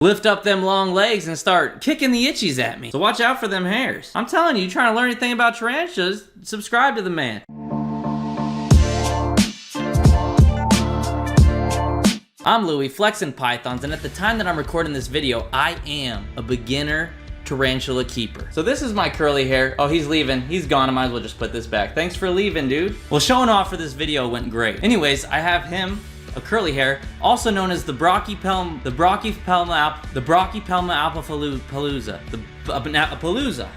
lift up them long legs and start kicking the itchies at me. So watch out for them hairs. I'm telling you, trying to learn anything about tarantulas, subscribe to the man. I'm Louie, flexing pythons, and at the time that I'm recording this video, I am a beginner tarantula keeper. So this is my curly hair. Oh, he's leaving. He's gone. I might as well just put this back. Thanks for leaving, dude. Well, showing off for this video went great. Anyways, I have him, a curly hair, also known as the Brachypelma alpapalooza. The Brachypelma alpapalooza.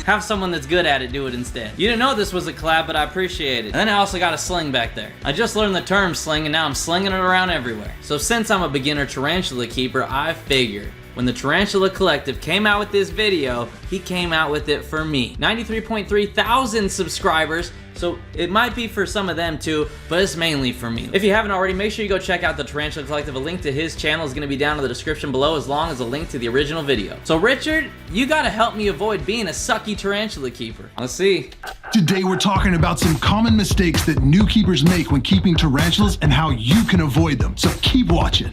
Have someone that's good at it do it instead. You didn't know this was a collab, but I appreciate it. And then I also got a sling back there. I just learned the term sling, and now I'm slinging it around everywhere. So since I'm a beginner tarantula keeper, I figured when the Tarantula Collective came out with this video, he came out with it for me. 93.3 thousand subscribers, so it might be for some of them too, but it's mainly for me. If you haven't already, make sure you go check out the Tarantula Collective. A link to his channel is gonna be down in the description below, as long as a link to the original video. So Richard, you gotta help me avoid being a sucky tarantula keeper. Let's see. Today we're talking about some common mistakes that new keepers make when keeping tarantulas and how you can avoid them, so keep watching.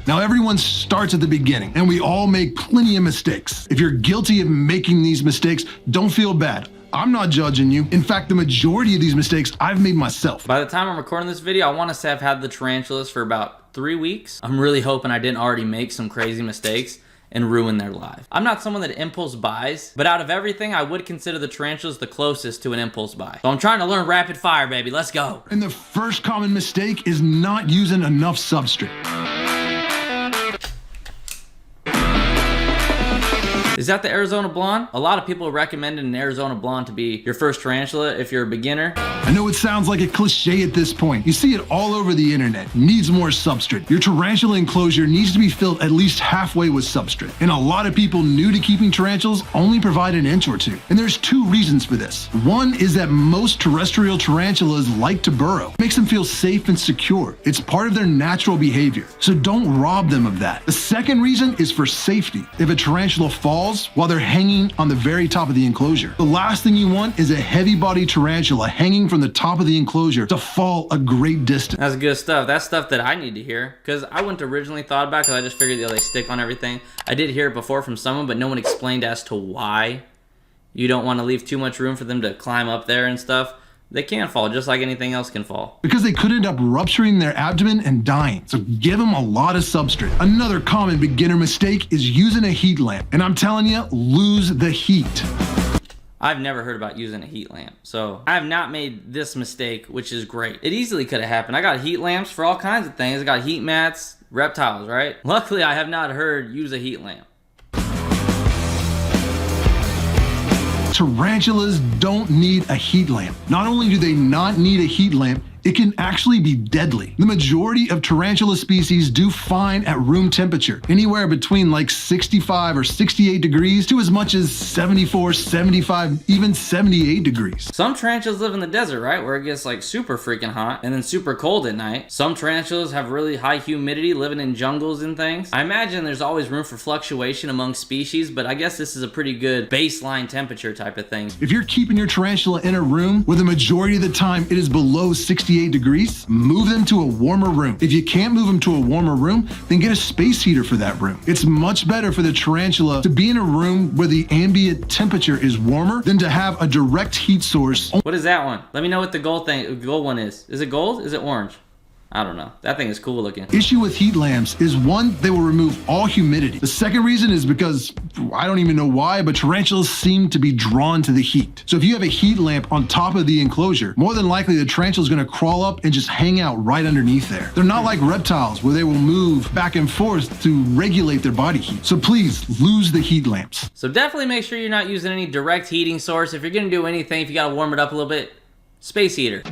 Now everyone starts at the beginning, and we all make plenty of mistakes. If you're guilty of making these mistakes, don't feel bad. I'm not judging you. In fact, the majority of these mistakes I've made myself. By the time I'm recording this video, I want us to have had the tarantulas for about 3 weeks. I'm really hoping I didn't already make some crazy mistakes and ruin their life. I'm not someone that impulse buys, but out of everything, I would consider the tarantulas the closest to an impulse buy. So I'm trying to learn rapid fire, baby. Let's go. And the first common mistake is not using enough substrate. Is that the Arizona Blonde? A lot of people recommend an Arizona Blonde to be your first tarantula if you're a beginner. I know it sounds like a cliche at this point. You see it all over the internet. Needs more substrate. Your tarantula enclosure needs to be filled at least halfway with substrate. And a lot of people new to keeping tarantulas only provide an inch or two. And there's two reasons for this. One is that most terrestrial tarantulas like to burrow. It makes them feel safe and secure. It's part of their natural behavior. So don't rob them of that. The second reason is for safety. If a tarantula falls while they're hanging on the very top of the enclosure, the last thing you want is a heavy-bodied tarantula hanging from the top of the enclosure to fall a great distance. That's good stuff. That's stuff that I need to hear, because I wouldn't originally thought about, because I just figured they stick on everything. I did hear it before from someone, but no one explained as to why you don't want to leave too much room for them to climb up there and stuff. They can fall just like anything else can fall. Because they could end up rupturing their abdomen and dying. So give them a lot of substrate. Another common beginner mistake is using a heat lamp. And I'm telling you, lose the heat. I've never heard about using a heat lamp, so I have not made this mistake, which is great. It easily could have happened. I got heat lamps for all kinds of things. I got heat mats, reptiles, right? Luckily, I have not heard use a heat lamp. Tarantulas don't need a heat lamp. Not only do they not need a heat lamp, it can actually be deadly. The majority of tarantula species do fine at room temperature, anywhere between like 65 or 68 degrees to as much as 74, 75, even 78 degrees. Some tarantulas live in the desert, right? Where it gets like super freaking hot and then super cold at night. Some tarantulas have really high humidity, living in jungles and things. I imagine there's always room for fluctuation among species, but I guess this is a pretty good baseline temperature type of thing. If you're keeping your tarantula in a room where the majority of the time it is below 68 degrees, move them to a warmer room. If you can't move them to a warmer room, then get a space heater for that room. It's much better for the tarantula to be in a room where the ambient temperature is warmer than to have a direct heat source. What is that one? Let me know what the gold one is. Is it gold? Is it orange? I don't know. That thing is cool looking. Issue with heat lamps is one, they will remove all humidity. The second reason is because, I don't even know why, but tarantulas seem to be drawn to the heat. So if you have a heat lamp on top of the enclosure, more than likely the tarantula is going to crawl up and just hang out right underneath there. They're not like reptiles where they will move back and forth to regulate their body heat. So please lose the heat lamps. So definitely make sure you're not using any direct heating source. If you're going to do anything, if you got to warm it up a little bit, space heater.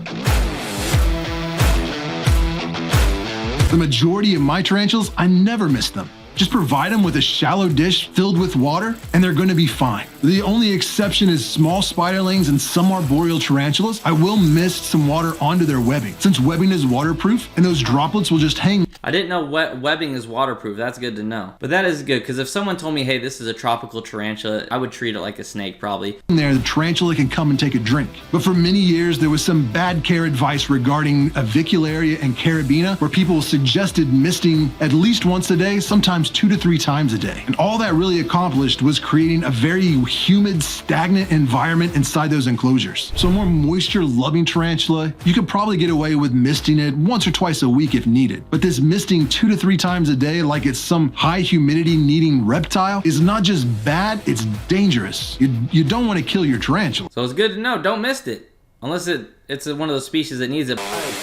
The majority of my tarantulas, I never miss them. Just provide them with a shallow dish filled with water, and they're going to be fine. The only exception is small spiderlings and some arboreal tarantulas. I will mist some water onto their webbing, since webbing is waterproof, and those droplets will just hang. I didn't know webbing is waterproof. That's good to know. But that is good, because if someone told me, hey, this is a tropical tarantula, I would treat it like a snake, probably. There, the tarantula can come and take a drink. But for many years, there was some bad care advice regarding avicularia and carabina, where people suggested misting at least once a day, sometimes 2 to 3 times a day. And all that really accomplished was creating a very humid, stagnant environment inside those enclosures. So a more moisture-loving tarantula, you could probably get away with misting it once or twice a week if needed. But this misting 2 to 3 times a day like it's some high humidity needing reptile is not just bad, it's dangerous. You don't want to kill your tarantula. So it's good to know, don't mist it. Unless it's one of those species that needs it.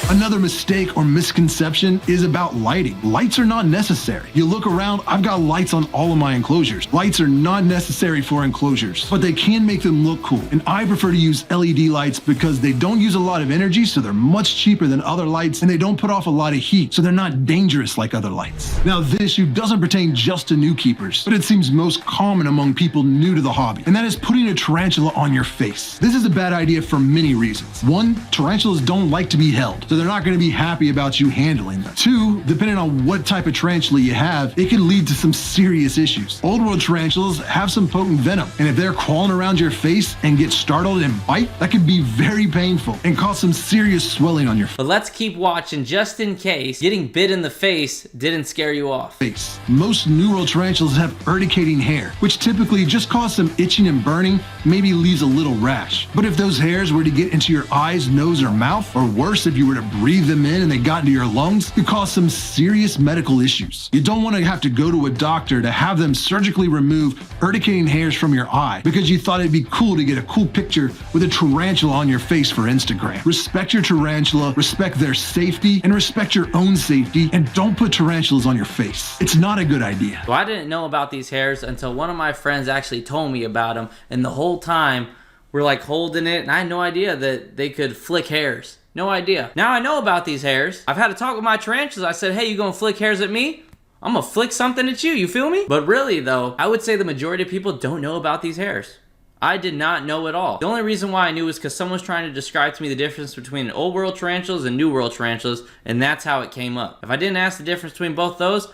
Another mistake or misconception is about lighting. Lights are not necessary. You look around, I've got lights on all of my enclosures. Lights are not necessary for enclosures, but they can make them look cool. And I prefer to use LED lights because they don't use a lot of energy, so they're much cheaper than other lights, and they don't put off a lot of heat, so they're not dangerous like other lights. Now, this issue doesn't pertain just to new keepers, but it seems most common among people new to the hobby, and that is putting a tarantula on your face. This is a bad idea for many reasons. One, tarantulas don't like to be held, so they're not going to be happy about you handling them. Two, depending on what type of tarantula you have, it can lead to some serious issues. Old world tarantulas have some potent venom, and if they're crawling around your face and get startled and bite, that could be very painful and cause some serious swelling on your But let's keep watching just in case getting bit in the face didn't scare you off. face. Most New World tarantulas have urticating hair, which typically just cause some itching and burning, maybe leaves a little rash. But if those hairs were to get into your eyes, nose, or mouth, or worse, if you were to breathe them in and they got into your lungs, it could cause some serious medical issues. You don't want to have to go to a doctor to have them surgically remove urticating hairs from your eye because you thought it'd be cool to get a cool picture with a tarantula on your face for Instagram. Respect your tarantula, respect their safety, and respect your own safety, and don't put tarantulas on your face. It's not a good idea. So I didn't know about these hairs until one of my friends actually told me about them, and the whole time we're like holding it, and I had no idea that they could flick hairs. No idea. Now I know about these hairs. I've had a talk with my tarantulas. I said, hey, you gonna flick hairs at me? I'm gonna flick something at you feel me? But really though, I would say the majority of people don't know about these hairs. I did not know at all. The only reason why I knew was because someone was trying to describe to me the difference between old world tarantulas and new world tarantulas, and that's how it came up. If I didn't ask the difference between both those,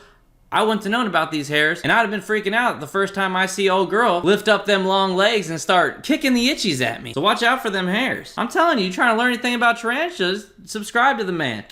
I wouldn't have known about these hairs, and I'd have been freaking out the first time I see old girl lift up them long legs and start kicking the itchies at me. So watch out for them hairs. I'm telling you, trying to learn anything about tarantulas, subscribe to the man.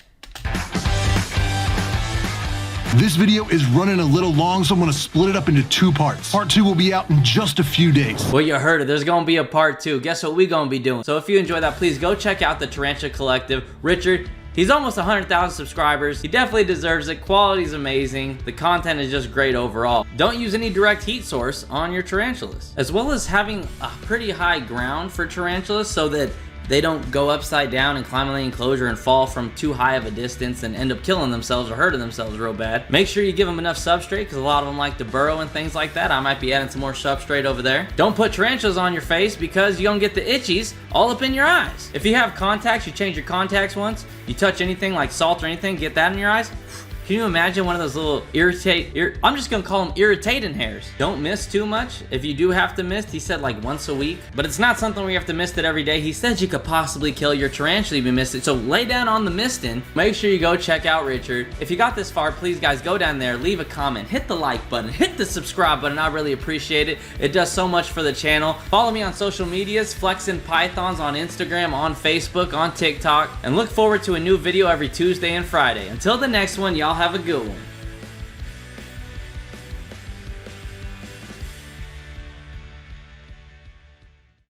This video is running a little long, so I'm going to split it up into 2 parts. Part 2 will be out in just a few days. Well, you heard it. There's going to be a part 2. Guess what we going to be doing? So if you enjoyed that, please go check out the Tarantula Collective. Richard, he's almost 100,000 subscribers. He definitely deserves it. Quality's amazing. The content is just great overall. Don't use any direct heat source on your tarantulas. As well as having a pretty high ground for tarantulas so that they don't go upside down and climb on the enclosure and fall from too high of a distance and end up killing themselves or hurting themselves real bad. Make sure you give them enough substrate because a lot of them like to burrow and things like that. I might be adding some more substrate over there. Don't put tarantulas on your face because you're gonna get the itchies all up in your eyes. If you have contacts, you change your contacts once, you touch anything like salt or anything, get that in your eyes. Can you imagine one of those little I'm just gonna call them irritating hairs. Don't mist too much. If you do have to mist, he said like once a week, but it's not something where you have to mist it every day. He said you could possibly kill your tarantula if you mist it. So lay down on the misting. Make sure you go check out Richard. If you got this far, please guys, go down there, leave a comment, hit the like button, hit the subscribe button. I really appreciate it. It does so much for the channel. Follow me on social medias, Flexin' Pythons on Instagram, on Facebook, on TikTok, and look forward to a new video every Tuesday and Friday. Until the next one, y'all have a good one.